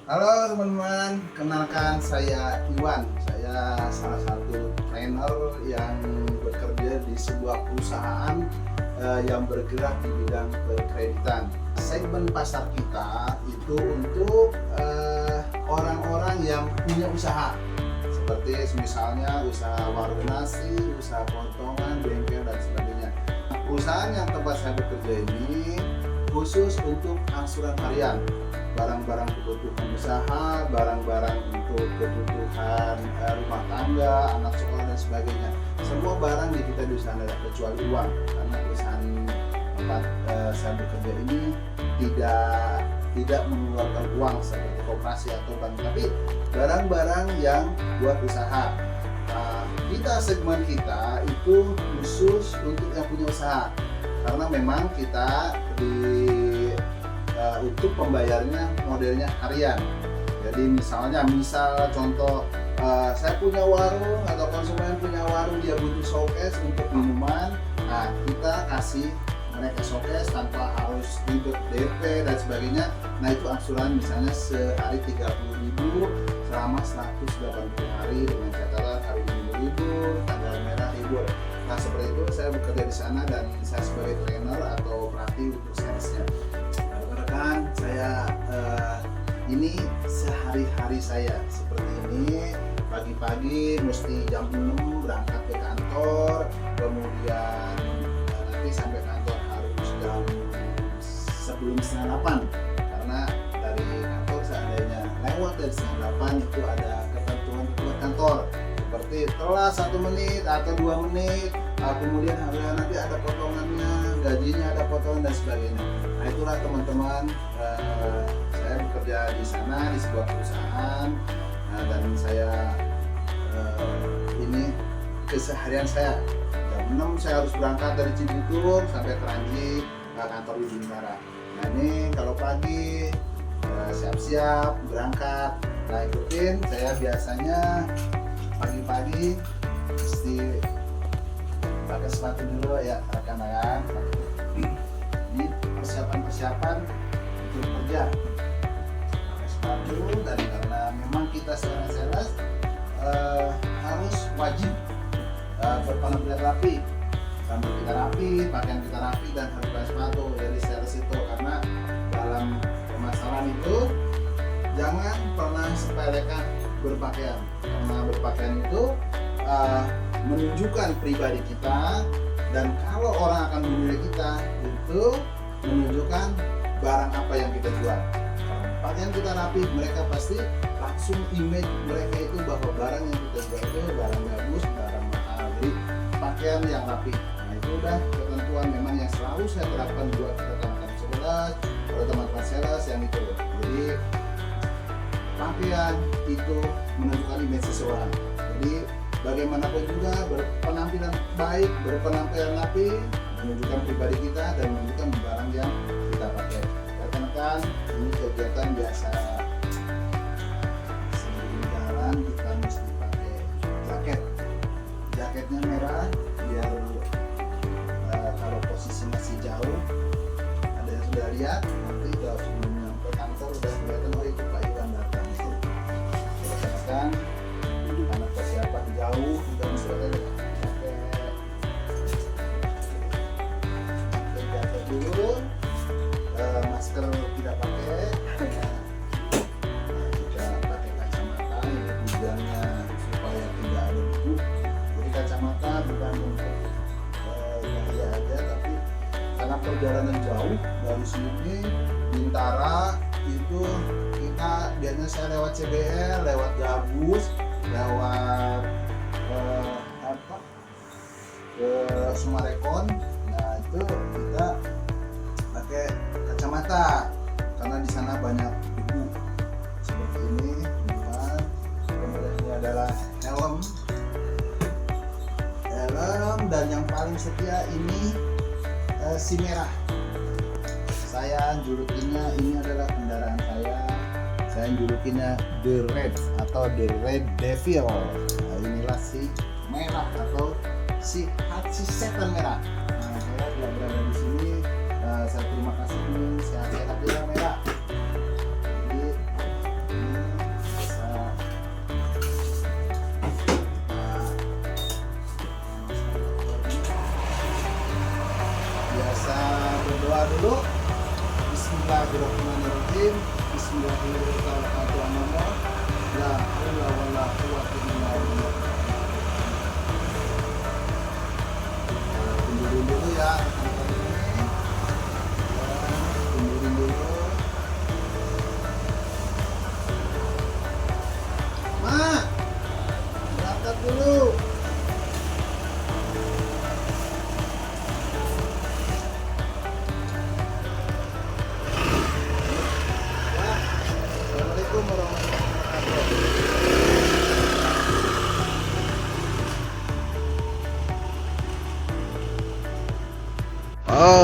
Halo teman-teman, kenalkan saya Iwan. Saya salah satu trainer yang bekerja di sebuah perusahaan yang bergerak di bidang perkreditan. Segmen pasar kita itu untuk orang-orang yang punya usaha, seperti misalnya usaha warung nasi, usaha potongan, bengkel dan sebagainya. Perusahaan yang tempat saya bekerja ini khusus untuk angsuran harian, barang-barang kebutuhan usaha, barang-barang untuk kebutuhan rumah tangga, anak sekolah dan sebagainya. Semua barang di kita di sana, kecuali uang, karena perusahaan tempat saya bekerja ini tidak mengeluarkan uang seperti koperasi atau bank, tapi barang-barang yang buat usaha. Segmen kita itu khusus untuk yang punya usaha, karena memang kita untuk pembayarnya modelnya harian. Jadi misal contoh saya punya warung atau konsumen punya warung, dia butuh showcase untuk minuman, nah kita kasih mereka showcase tanpa harus ribet DP dan sebagainya. Nah itu angsuran misalnya sehari 30.000 selama 180 hari dengan catatan hari ini 5.000, tanggal merah libur. Nah seperti itu saya bekerja di sana dan saya sebagai trainer atau pelatih untuk salesnya. Rekan saya ini sehari-hari saya seperti ini. Pagi-pagi mesti jam 6 berangkat ke kantor, kemudian nanti sampai kantor harus jam sebelum setengah 8, karena dari kantor seandainya lewat dari setengah 8 itu ada ketentuan kantor seperti telah 1 menit atau 2 menit, kemudian nanti ada potongannya, gajinya ada potongan dan sebagainya. Nah itulah teman-teman, saya bekerja di sana di sebuah perusahaan, dan saya ini keseharian saya jam 6 saya harus berangkat dari Cibubur sampai Keranji, kantor di Bintara. Nah ini kalau pagi siap-siap berangkat, nah ikutin saya biasanya pagi-pagi mesti pakai sepatu dulu ya rekan-rekan. Ini persiapan untuk kerja pakai sepatu, dan karena memang kita seorang sales harus wajib berpenampilan rapi, rambut kita rapi, pakaian kita rapi, dan harus pakai sepatu. Jadi sales itu karena dalam permasalahan itu jangan pernah sepelekan berpakaian, karena berpakaian itu menunjukkan pribadi kita, dan kalau orang akan memilih kita itu menunjukkan barang apa yang kita jual. Pakaian kita rapi, mereka pasti langsung image mereka itu bahwa barang yang kita jual itu barang bagus, barang mahal. Jadi pakaian yang rapi, nah itu udah ketentuan memang yang selalu saya terapkan buat rekan-rekan sales, teman-teman sales yang itu. Jadi pakaian itu menunjukkan image seseorang. Jadi bagaimanapun juga berpenampilan baik, berpenampilan rapi, menunjukkan pribadi kita dan menunjukkan barang yang kita pakai. Rekan-rekan, ini kegiatan biasa. Sebelum jalan kita mesti pakai jaket. Jaketnya merah biar kalau posisi masih jauh, ada yang sudah lihat, nanti kalau sebelum nyampe kantor udah kelihatan, oh itu Pak Iwan datang. Rekan-rekan, karena persiapan jauh udah mesti pakai jaket dulu, masker tidak pakai, kita pakai kacamata. Ini tujuannya supaya tidak ada debu. Jadi kacamata bukan untuk gaya aja, tapi karena perjalanan jauh dari sini Bintara itu kita biasanya saya lewat CBL, lewat Gabus, lewat ke Sumarekon. Nah itu kita pakai kacamata karena di sana banyak debu seperti ini. Kemudian ini adalah helm, dan yang paling setia ini si merah. Saya julukinnya, ini adalah kendaraan saya julukinnya The Red atau The Red Devil. Nah, inilah si merah atau si hati setan merah. Nah, saya telah berada di sini. Saya terima kasih nih, sehat-sehat ya merah. Jadi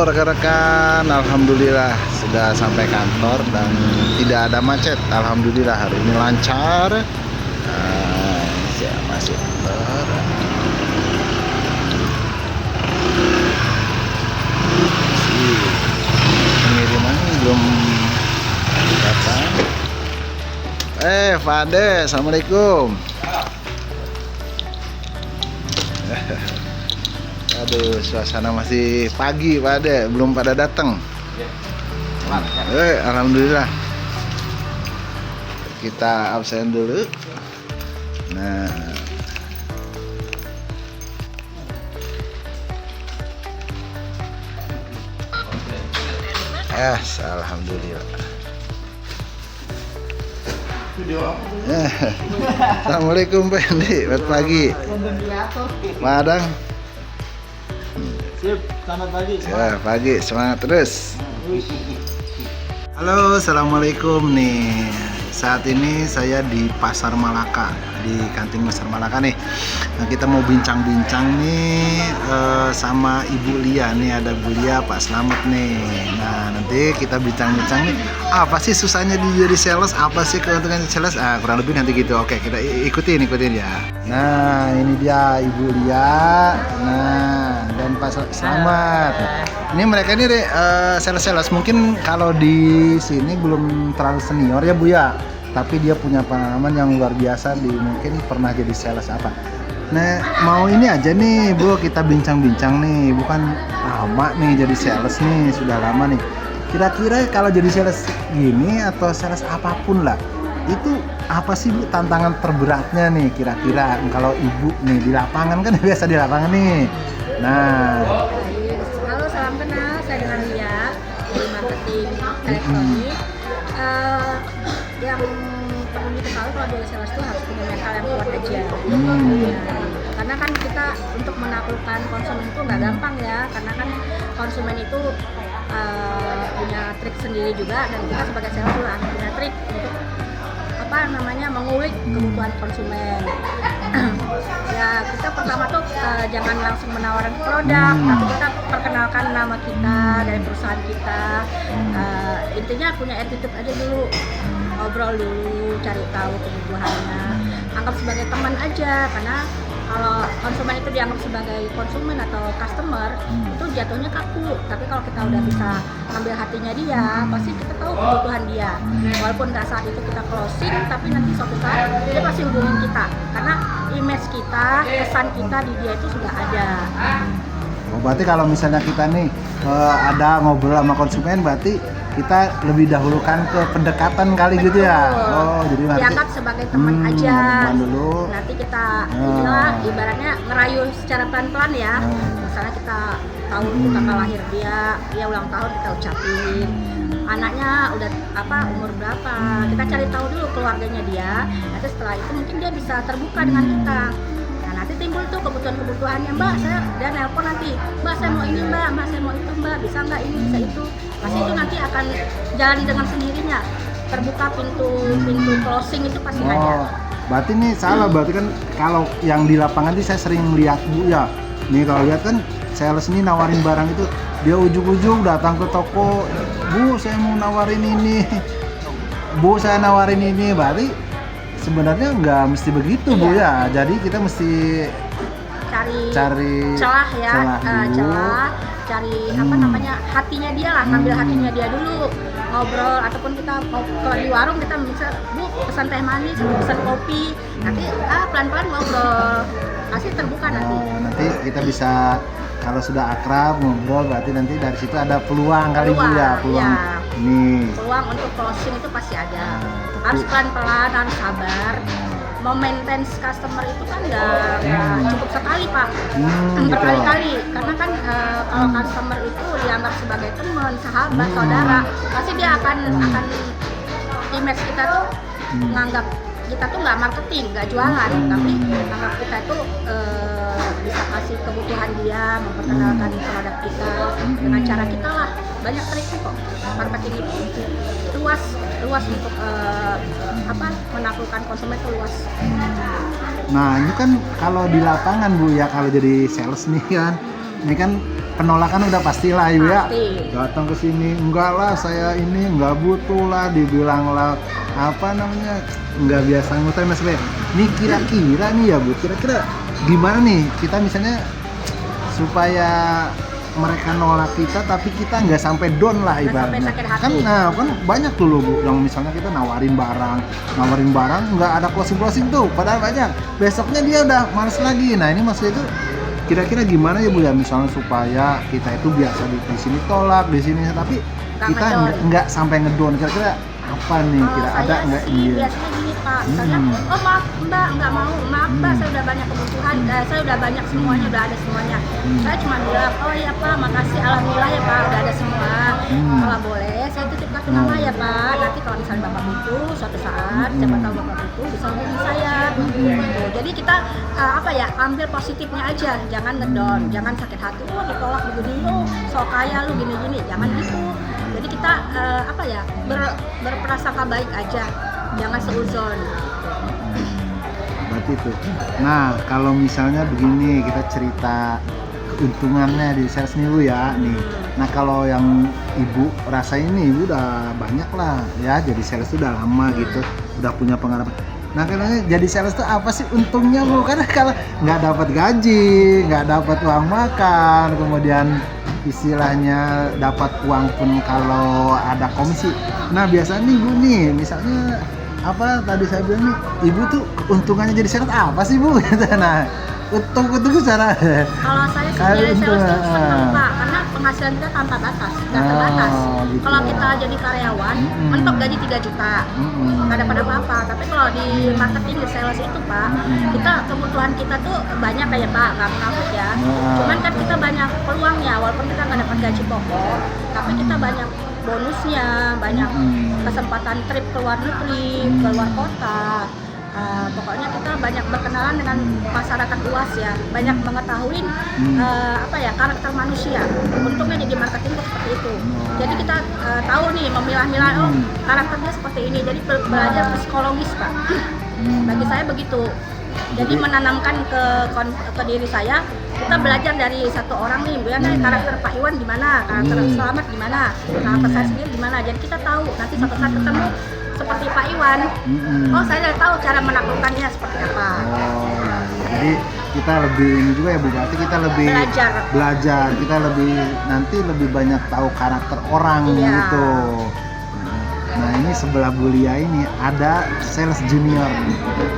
rekan-rekan, alhamdulillah sudah sampai kantor dan tidak ada macet. Alhamdulillah hari ini lancar. Saya masuk kantor. Pengiriman belum datang. Pak Ade, assalamualaikum. Aduh, suasana masih pagi Pak Ade, belum pada datang. Alhamdulillah. Kita absen dulu. Nah, alhamdulillah. Assalamualaikum Pak Andi, selamat pagi. Madang. Sip, selamat pagi. Ya, pagi, semangat terus. Halo, assalamualaikum nih. Saat ini saya di Pasar Malaka, di kantin Pasar Malaka nih. Nah, kita mau bincang-bincang nih sama Ibu Lia nih, ada Bu Lia, Pak Slamet nih. Nah, nanti kita bincang-bincang nih, apa sih susahnya di jadi sales, apa sih keuntungan di sales? Kurang lebih nanti gitu. Oke, kita ikutin ya. Nah, ini dia Ibu Lia. Nah, dan Pak Slamet. Ini mereka ini sales-sales, mungkin kalau di sini belum terlalu senior ya Bu ya, tapi dia punya pengalaman yang luar biasa, mungkin pernah jadi sales apa. Nah, mau ini aja nih Bu, kita bincang-bincang nih, bukan lama nih jadi sales nih, sudah lama nih. Kira-kira kalau jadi sales gini atau sales apapun lah, itu apa sih Bu tantangan terberatnya nih kira-kira kalau Ibu nih di lapangan, kan biasa di lapangan nih. Nah, halo, salam kenal, saya dengan Lia dari marketing elektronik. Yang perlu diketahui kalau jadi sales itu harus punya mental yang kuat aja. Karena kan kita untuk menaklukkan konsumen itu nggak gampang ya, karena kan konsumen itu punya trik sendiri juga, dan kita sebagai sales juga harus punya trik untuk mengulik kebutuhan konsumen. Ya, kita pertama tuh jangan langsung menawarkan produk, tapi kita perkenalkan nama kita dari perusahaan kita. Intinya punya attitude aja dulu, ngobrol dulu, cari tahu kebutuhannya, anggap sebagai teman aja, karena kalau konsumen itu dianggap sebagai konsumen atau customer itu jatuhnya kaku. Tapi kalau kita udah bisa ambil hatinya dia, pasti kita tahu kebutuhan dia. Walaupun nggak saat itu kita closing, tapi nanti suatu saat dia pasti hubungin kita, karena image kita, kesan kita di dia itu sudah ada. Berarti kalau misalnya kita nih ada ngobrol sama konsumen, berarti kita lebih dahulukan ke pendekatan kali gitu ya. Oh, jadi nanti dianggap sebagai teman aja. Teman dulu. Nanti kita inilah ibaratnya ngerayu secara pelan-pelan ya. Misalnya kita tahu itu tanggal lahir dia ulang tahun, kita ucapin. Anaknya udah umur berapa? Kita cari tahu dulu keluarganya dia. Nanti setelah itu mungkin dia bisa terbuka dengan kita. Nanti timbul tuh kebutuhan-kebutuhannya, Mbak, dia nelpon nanti, Mbak saya mau ini, Mbak saya mau itu, Mbak bisa nggak ini, bisa itu. Pasti itu nanti akan jalan dengan sendirinya, terbuka pintu closing itu pasti ada. Berarti nih salah, berarti kan kalau yang di lapangan sih saya sering lihat Bu ya. Nih kalau lihat kan sales ini nawarin barang itu, dia ujung-ujung datang ke toko, Bu saya mau nawarin ini, Bu saya nawarin ini, berarti sebenarnya nggak mesti begitu Bu ya. Jadi kita mesti cari celah ya, celah, cari hatinya dia lah, ngambil hatinya dia dulu, ngobrol. Ataupun kita mau di warung, kita bisa Bu pesan teh manis, pesan kopi, nanti pelan-pelan ngobrol, pasti terbuka nanti. Nanti kita bisa, kalau sudah akrab ngobrol, berarti nanti dari situ ada peluang kali Bu ya, peluang untuk closing itu pasti ada. Harus pelan-pelan, harus sabar. Mau maintain customer itu kan nggak cukup sekali Pak, berkali-kali. Karena kan kalau customer itu dianggap sebagai teman, sahabat, saudara, pasti dia akan image kita tuh menganggap kita tuh nggak marketing, nggak jualan, tapi anggap kita tuh bisa kasih kebutuhan dia, memperkenalkan produk kita dengan cara kita lah. Banyak triknya kok, marketing itu luas untuk menaklukkan konsumen itu luas. Nah ini kan kalau di lapangan Bu ya, kalau jadi sales nih kan, ini kan penolakan udah pastilah Ibu ya. Pasti. Datang ke sini, enggak lah saya ini enggak butuh lah, dibilang lah apa namanya enggak biasa ngutang mas Be. Nih kira-kira nih ya Bu, kira-kira gimana nih kita misalnya supaya mereka nolak kita tapi kita nggak sampai down lah Nggak sampai ibaratnya. sakit hati. Kan banyak tuh loh Bu yang misalnya kita nawarin barang nggak ada closing tuh padahal banyak. Besoknya dia udah males lagi. Nah ini maksudnya itu kira-kira gimana ya Bu ya misalnya supaya kita itu biasa di sini tolak di sini tapi Nggak kita ngedown. nggak sampai ngedon. Kira-kira apa nih? Kira Kalau ada saya nggak sih ini? biasanya gini Pak, misalnya, oh maaf Mbak nggak mau, maaf Mbak saya udah banyak kebutuhan, saya udah banyak semuanya, udah ada semuanya. Saya cuma bilang, oh iya Pak, makasih, alhamdulillah ya Pak, udah ada semua. Kalau boleh, saya titip kartu nama ya Pak. Nanti kalau misalnya Bapak butuh, suatu saat, siapa tahu Bapak butuh, bisa hubungi saya. Gitu. Jadi kita apa ya, ambil positifnya aja, jangan ngedown, jangan sakit hati, oh ditolak begini, oh so kaya lu gini-gini, jangan gitu. Jadi kita apa ya, berprasangka baik aja, jangan seuzon. Berarti itu. Nah, kalau misalnya begini kita cerita keuntungannya di sales nih Bu ya nih. Nah, kalau yang Ibu rasain nih Ibu udah banyak lah ya jadi sales itu udah lama gitu, udah punya pengalaman. Nah, katanya jadi sales itu apa sih untungnya Bu? Karena kalau nggak dapat gaji, nggak dapat uang makan, kemudian istilahnya dapat uang pun kalau ada komisi. Nah, biasanya nih Bu nih, misalnya apa tadi saya bilang nih, Ibu tuh keuntungannya jadi sales apa sih Bu? Nah, untung secara Kalau saya sih Kali jadi sales untung, tuh seneng Pak, karena penghasilan kita tanpa batas, nggak terbatas. gitu. Kalau kita jadi karyawan, mentok gaji 3 juta, nggak dapat apa-apa. Tapi kalau di marketing di sales itu Pak, kita kebutuhan kita tuh banyak kayak Pak, nggak munafik ya. Cuman kan kita banyak peluangnya, walaupun kita nggak dapat gaji pokok, tapi kita banyak bonusnya, banyak kesempatan trip ke luar negeri, ke luar kota. Pokoknya kita banyak berkenalan dengan masyarakat luas ya, banyak mengetahui apa ya, karakter manusia. Untungnya jadi marketing tuh seperti itu. Jadi kita tahu nih memilah-milah, oh karakternya seperti ini. Jadi belajar psikologis Pak. Bagi saya begitu. Jadi menanamkan ke diri saya, kita belajar dari satu orang nih, biasanya karakter Pak Iwan gimana, karakter Selamat gimana, karakter saya sendiri gimana. Jadi kita tahu nanti suatu saat ketemu seperti Pak Iwan, oh saya udah tahu cara menaklukkannya seperti apa. Oh, jadi kita lebih ini juga ya Bu, berarti kita lebih belajar, kita nanti lebih banyak tahu karakter orang gitu. Nah ini sebelah Bu Lia ini ada sales junior.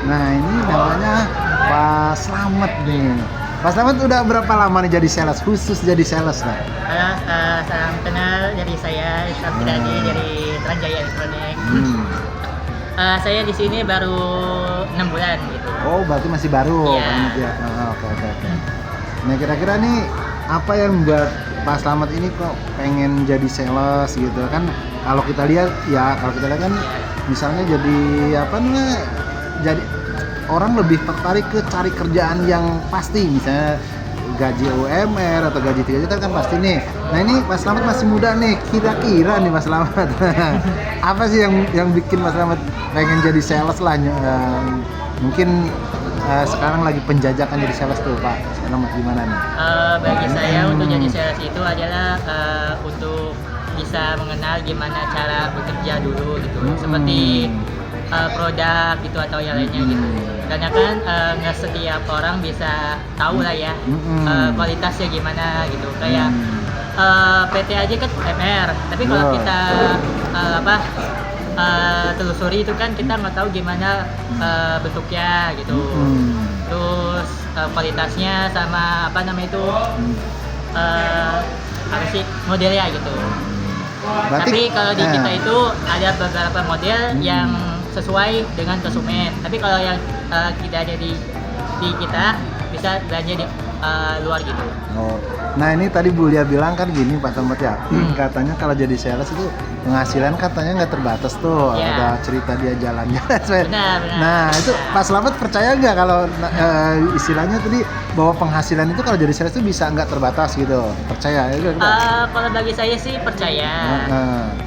Nah ini namanya Pak Slamet nih. Pak Slamet udah berapa lama nih jadi sales, khusus jadi sales lah? Halo, salam kenal dari saya Isam Kirani dari Tranjaya Elektronik. Saya di sini baru 6 bulan gitu. Oh berarti masih baru. Iya. Ya. Oke. Nah kira-kira nih apa yang buat Pak Slamet ini kok pengen jadi sales gitu kan? Kalau kita lihat kan misalnya jadi apa namanya, jadi orang lebih tertarik ke cari kerjaan yang pasti, misalnya gaji UMR atau gaji 3 juta kan pasti nih. Nah ini Mas Slamet masih muda nih, kira-kira nih Mas Slamet apa sih yang bikin Mas Slamet pengen jadi sales lah? Mungkin sekarang lagi penjajakan jadi sales tuh Pak Slamet, gimana nih? Bagi saya untuk jadi sales itu adalah untuk bisa mengenal gimana cara bekerja dulu gitu, seperti produk gitu atau yang lainnya gitu. Karena kan nggak setiap orang bisa tahu lah ya kualitasnya gimana gitu. Kayak PT aja kan MR, tapi kalau kita telusuri itu kan kita nggak tahu gimana bentuknya gitu. Terus kualitasnya sama apa namanya itu apa sih modelnya gitu. Berarti, tapi kalau di kita itu ada beberapa model yang sesuai dengan konsumen. Tapi kalau yang kita ada di kita bisa belanja di luar gitu. Oh. Nah ini tadi Bu Lia bilang kan gini Pak Slamet ya, katanya kalau jadi sales itu penghasilan katanya nggak terbatas tuh. Ada cerita dia jalan-jalan. Benar. Nah itu Pak Slamet percaya nggak kalau istilahnya tadi bahwa penghasilan itu kalau jadi sales itu bisa nggak terbatas gitu? Percaya ya? Kalau bagi saya sih percaya.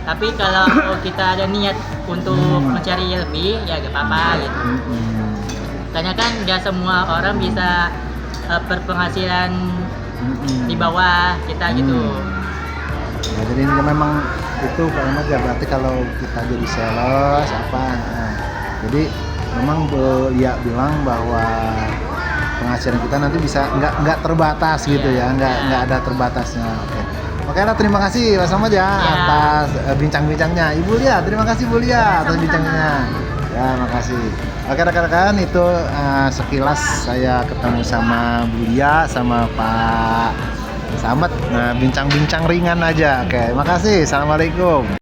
Tapi kalau kita ada niat untuk mencari lebih ya gak apa-apa gitu. Karena kan nggak semua orang bisa berpenghasilan di bawah kita gitu. Ya, jadi ini memang itu Pak Ahmad ya, berarti kalau kita jadi sales apa, nah, jadi memang Lia bilang bahwa penghasilan kita nanti bisa nggak terbatas gitu ya, nggak ada terbatasnya. Oke lah, terima kasih Mas Ahmad ya atas bincang-bincangnya. Ibu Lia, terima kasih Bu Lia atas bincangnya. Ya, makasih. Oke rekan-rekan, itu sekilas saya ketemu sama Bu Lia sama Pak Ahmad. Nah, bincang-bincang ringan aja. Oke, makasih. Assalamualaikum.